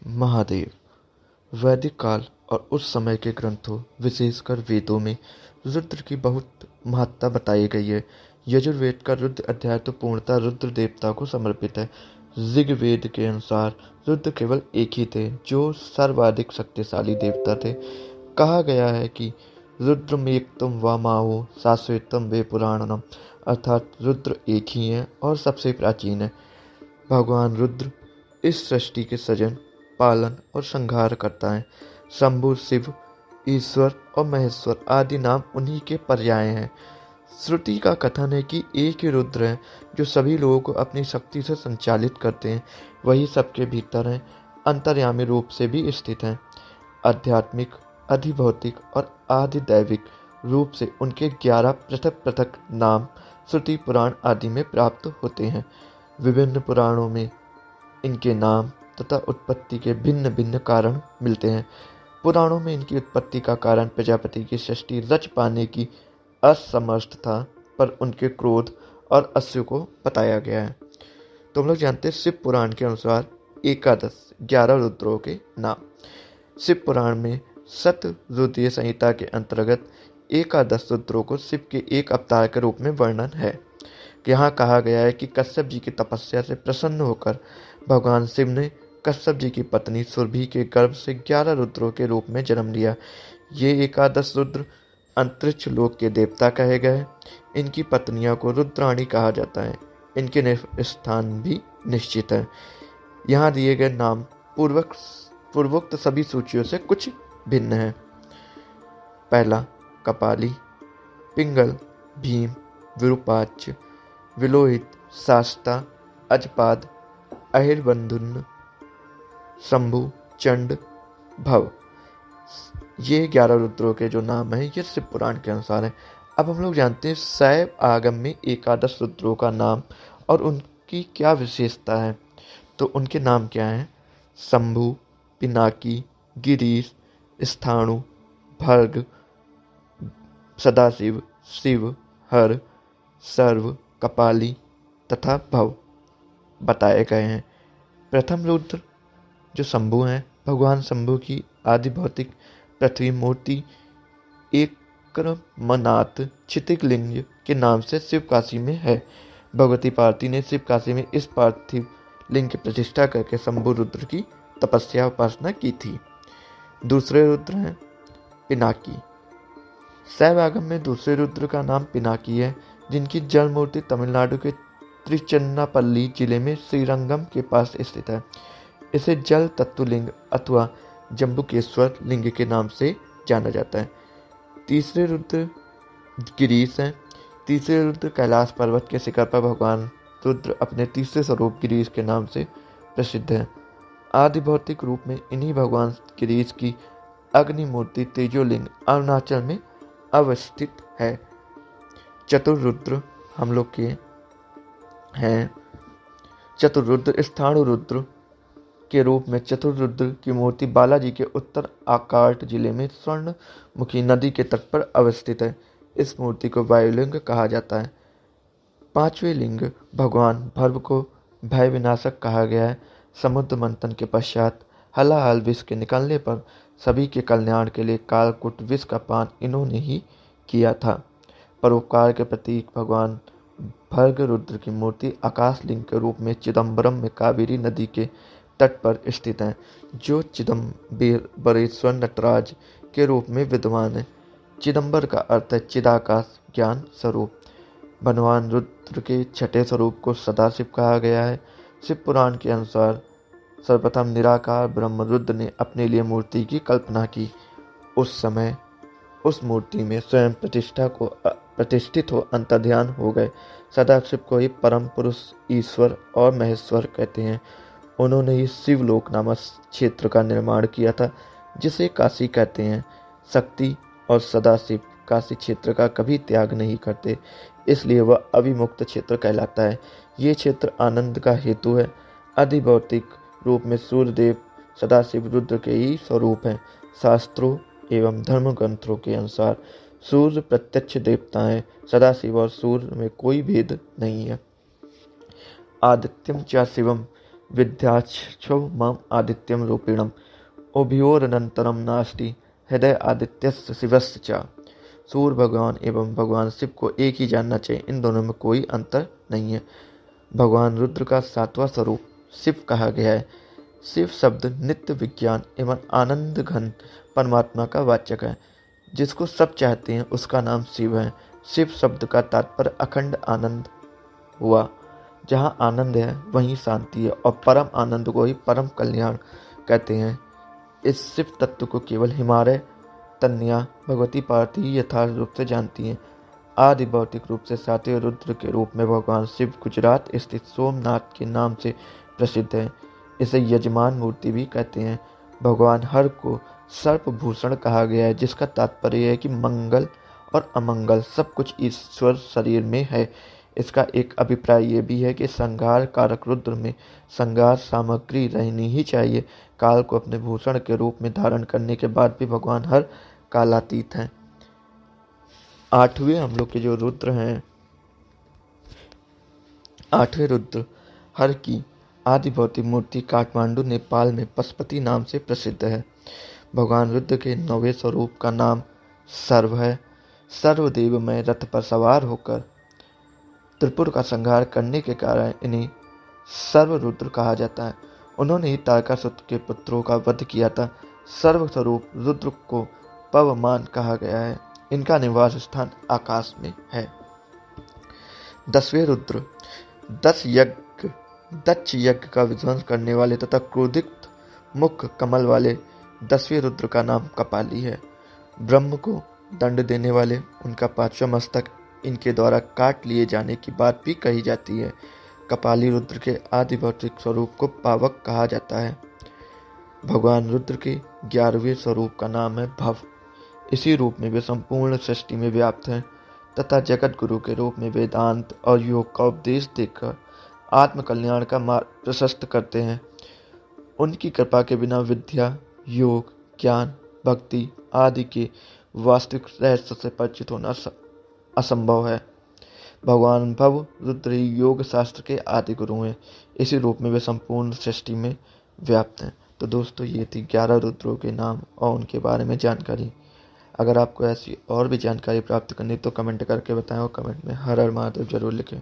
महादेव। वैदिक काल और उस समय के ग्रंथों, विशेषकर वेदों में रुद्र की बहुत महत्ता बताई गई है। यजुर्वेद का रुद्र अध्याय तो पूर्णतः रुद्र देवता को समर्पित है। ऋग्वेद के अनुसार रुद्र केवल एक ही थे जो सर्वाधिक शक्तिशाली देवता थे। कहा गया है कि रुद्रमेक्तम व माओ शाश्वतम वे पुराणनम, अर्थात रुद्र एक ही है और सबसे प्राचीन है। भगवान रुद्र इस सृष्टि के सृजन, पालन और संहार करता है। शंभु, शिव, ईश्वर और महेश्वर आदि नाम उन्हीं के पर्याय हैं। श्रुति का कथन है कि एक ही रुद्र है जो सभी लोगों को अपनी शक्ति से संचालित करते हैं। वही सबके भीतर हैं, अंतर्यामी रूप से भी स्थित हैं। आध्यात्मिक, अधिभौतिक और आधिदैविक रूप से उनके 11 पृथक पृथक नाम श्रुति, पुराण आदि में प्राप्त होते हैं। विभिन्न पुराणों में इनके नाम तथा उत्पत्ति के भिन्न भिन्न कारण मिलते हैं। पुराणों में इनकी उत्पत्ति का कारण प्रजापति की सृष्टि रच पाने की असमर्थ था, पर उनके क्रोध और अश्व को बताया गया है। तो हम लोग जानते हैं शिव पुराण के अनुसार एकादश 11 रुद्रों के नाम। शिव पुराण में शतरुद्रीय संहिता के अंतर्गत एकादश रुद्रों को शिव के एक अवतार के रूप में वर्णन है। यहाँ कहा गया है कि कश्यप जी की तपस्या से प्रसन्न होकर भगवान शिव ने कश्यप जी की पत्नी सुरभि के गर्भ से 11 रुद्रों के रूप में जन्म लिया। ये एकादश रुद्र अंतरिक्ष लोक के देवता कहे गए। इनकी पत्नियों को रुद्राणी कहा जाता है। इनके स्थान भी निश्चित है। यहाँ दिए गए नाम पूर्वोक्त सभी सूचियों से कुछ भिन्न है। पहला कपाली, पिंगल, भीम, विरूपाक्ष, विलोहित, शास्ता, अजपाद, अहिर्बंधुन, शंभु, चंड, भव। ये 11 रुद्रों के जो नाम हैं ये शिव पुराण के अनुसार हैं। अब हम लोग जानते हैं शैव आगम में एकादश रुद्रों का नाम और उनकी क्या विशेषता है। तो उनके नाम क्या हैं? शंभु, पिनाकी, गिरीश, स्थाणु, भर्ग, सदाशिव, शिव, हर, सर्व, कपाली तथा भव बताए गए हैं। प्रथम रुद्र जो शंभु हैं, भगवान शंभु की आदि भौतिक पृथ्वी मूर्ति एकमनाथ क्षितिलिंग के नाम से शिव काशी में है। भगवती पार्वती ने शिव काशी में इस पार्थिव लिंग की प्रतिष्ठा करके शंभु रुद्र की तपस्या उपासना की थी। दूसरे रुद्र हैं पिनाकी। शैव आगम में दूसरे रुद्र का नाम पिनाकी है, जिनकी जल मूर्ति तमिलनाडु के त्रिचन्नापल्ली जिले में श्रीरंगम के पास स्थित है। इसे जल तत्वलिंग अथवा जम्बुकेश्वर लिंग के नाम से जाना जाता है। तीसरे रुद्र गिरीश हैं। तीसरे रुद्र कैलाश पर्वत के शिखर पर भगवान रुद्र अपने तीसरे स्वरूप गिरीश के नाम से प्रसिद्ध है। आदि भौतिक रूप में इन्हीं भगवान गिरीश की अग्नि मूर्ति तेजोलिंग अरुणाचल में अवस्थित है। चतुर्रुद्र हम लोग के हैं। चतुर्रुद्र स्थाणु रुद्र के रूप में चतुर्रुद्र की मूर्ति बालाजी के उत्तर आकाट जिले में स्वर्णमुखी नदी के तट पर अवस्थित है। इस मूर्ति को वायुलिंग कहा जाता है। पांचवें लिंग भगवान भर्व को भय विनाशक कहा गया है। समुद्र मंथन के पश्चात हलाहल विष के निकलने पर सभी के कल्याण के लिए कालकूट विष का पान इन्होंने ही किया था। परोपकार के प्रतीक भगवान भर्ग रुद्र की मूर्ति आकाशलिंग के रूप में चिदम्बरम में कावेरी नदी के तट पर स्थित है, जो चिदम्बरेश्वर नटराज के रूप में विद्यमान है। चिदम्बर का अर्थ है चिदाकाश, ज्ञान स्वरूप। भगवान रुद्र के छठे स्वरूप को सदाशिव कहा गया है। शिव पुराण के अनुसार सर्वप्रथम निराकार ब्रह्म रुद्र ने अपने लिए मूर्ति की कल्पना की। उस समय उस मूर्ति में स्वयं प्रतिष्ठित हो अंतर्ध्यान हो गए। सदाशिव को ही परम पुरुष, ईश्वर और महेश्वर कहते हैं। उन्होंने ही शिवलोक नामक क्षेत्र का निर्माण किया था, जिसे काशी कहते हैं। शक्ति और सदाशिव काशी क्षेत्र का कभी त्याग नहीं करते, इसलिए वह अविमुक्त क्षेत्र कहलाता है। ये क्षेत्र आनंद का हेतु है। अधिभौतिक रूप में सूर्यदेव सदाशिव रुद्र के ही स्वरूप हैं। शास्त्रों एवं धर्म ग्रंथों के अनुसार सूर्य प्रत्यक्ष देवता है। सदाशिव और सूर्य में कोई भेद नहीं है। आदित्यम च शिवम विद्याच्छो मम आदित्यम रूपिणम उभयोरनंतरम नास्ति हृदय आदित्यस्य शिवस्य च। सूर्य भगवान एवं भगवान शिव को एक ही जानना चाहिए, इन दोनों में कोई अंतर नहीं है। भगवान रुद्र का सातवां स्वरूप शिव कहा गया है। शिव शब्द नित्य विज्ञान एवं आनंद घन परमात्मा का वाचक है। जिसको सब चाहते हैं उसका नाम शिव है। शिव शब्द का तात्पर्य अखंड आनंद हुआ। जहाँ आनंद है वहीं शांति है और परम आनंद को ही परम कल्याण कहते हैं। इस शिव तत्व को केवल हिमालय तन्या भगवती पार्वती ही यथार्थ रूप से जानती हैं। आदि भौतिक रूप से सातवें रुद्र के रूप में भगवान शिव गुजरात स्थित सोमनाथ के नाम से प्रसिद्ध है। इसे यजमान मूर्ति भी कहते हैं। भगवान हर को सर्पभूषण कहा गया है, जिसका तात्पर्य है कि मंगल और अमंगल सब कुछ ईश्वर शरीर में है। इसका एक अभिप्राय ये भी है कि संहार कारक रुद्र में संहार सामग्री रहनी ही चाहिए। काल को अपने भूषण के रूप में धारण करने के बाद भी भगवान हर कालातीत हैं। आठवें हम लोग के जो रुद्र हैं, आठवें रुद्र हर की आदि भौतिक मूर्ति काठमांडू नेपाल में पशुपति नाम से प्रसिद्ध है। भगवान रुद्र के नौवें स्वरूप का नाम सर्व है। सर्वदेव में रथ पर सवार होकर त्रिपुर का संहार करने के कारण इन्हें सर्वरुद्र कहा जाता है। उन्होंने ही तारकासुर के पुत्रों का वध किया था। सर्वस्वरूप रुद्र को पवमान कहा गया है। इनका निवास स्थान आकाश में है। दसवें रुद्र दक्ष यज्ञ का विध्वंस करने वाले तथा क्रोधित मुख कमल वाले 10वें रुद्र का नाम कपाली है। ब्रह्म को दंड देने वाले, उनका 5वां मस्तक इनके द्वारा काट लिए जाने की बात भी कही जाती है। कपाली रुद्र के आदि भौतिक स्वरूप को पावक कहा जाता है। भगवान रुद्र के 11वें स्वरूप का नाम है भव। इसी रूप में वे संपूर्ण सृष्टि में व्याप्त हैं तथा जगत गुरु के रूप में वेदांत और योग का उपदेश देकर आत्म कल्याण का मार्ग प्रशस्त करते हैं। उनकी कृपा के बिना विद्या, योग, ज्ञान, भक्ति आदि के वास्तविक रहस्य से परिचित होना असंभव है। भगवान भव रुद्र ही योग शास्त्र के आदि गुरु हैं। इसी रूप में वे संपूर्ण सृष्टि में व्याप्त हैं। तो दोस्तों, ये थी 11 रुद्रों के नाम और उनके बारे में जानकारी। अगर आपको ऐसी और भी जानकारी प्राप्त करनी तो कमेंट करके बताएं और कमेंट में हर हर महादेव जरूर लिखें।